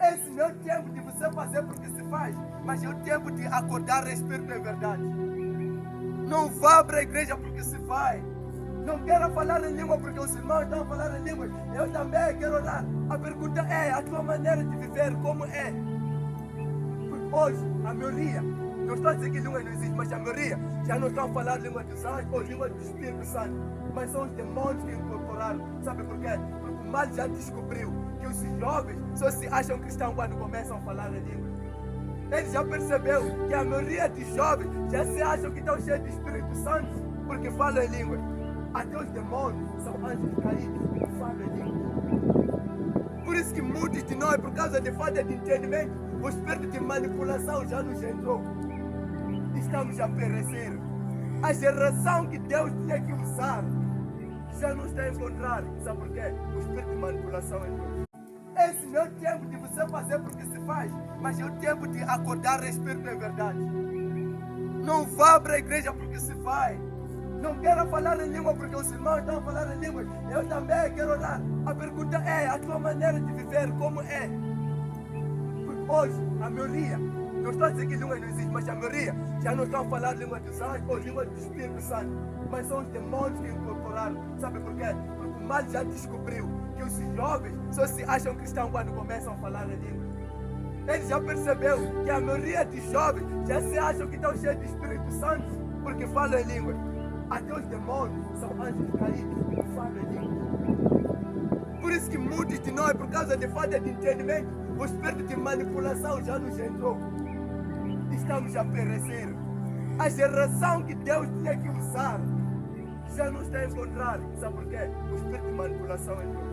Esse não é o tempo de você fazer porque se faz, mas é o tempo de acordar Espírito em verdade. Não vá para a igreja porque se vai. Não quero falar em língua porque os irmãos estão a falar em língua. Eu também quero orar. A pergunta é a tua maneira de viver, como é? Porque hoje, a maioria, não estou a dizer que língua não existe, mas a maioria já não estão a falar língua dos anjos ou língua do Espírito Santo. Mas são os demônios que incorporaram. Sabe por quê? Porque o mal já descobriu que os jovens só se acham cristãos quando começam a falar em língua. Ele já percebeu que a maioria dos jovens já se acham que estão cheios de Espírito Santo porque falam em língua. Até os demônios são anjos caídos que falam em língua. Por isso que muitos de nós, por causa de falta de entendimento, o espírito de manipulação já nos entrou. Estamos a perecer. A geração que Deus tinha que usar já não está a encontrar. Sabe por quê? O espírito de manipulação entrou. Esse não é o tempo de você fazer porque se faz, mas é o tempo de acordar o Espírito em verdade. Não vá para a igreja porque se vai. Não quero falar em língua porque os irmãos estão a falar em língua. Eu também quero orar. A pergunta é a tua maneira de viver, como é? Porque hoje, a maioria, não estou a dizer que língua não existe, mas a maioria já não estão a falar língua dos anjos ou língua do Espírito Santo. Mas são os demônios que incorporaram. Sabe por quê? Porque o mal já descobriu que os jovens só se acham cristãos quando começam a falar em língua. Ele já percebeu que a maioria dos jovens já se acham que estão cheios de Espírito Santo porque falam em língua. Até os demônios são anjos caídos que falam em língua. Por isso que muitos de nós, por causa de falta de entendimento, o espírito de manipulação já nos entrou. Estamos a perecer. A geração que Deus tinha que usar já não está a encontrar. Sabe por quê? O espírito de manipulação entrou.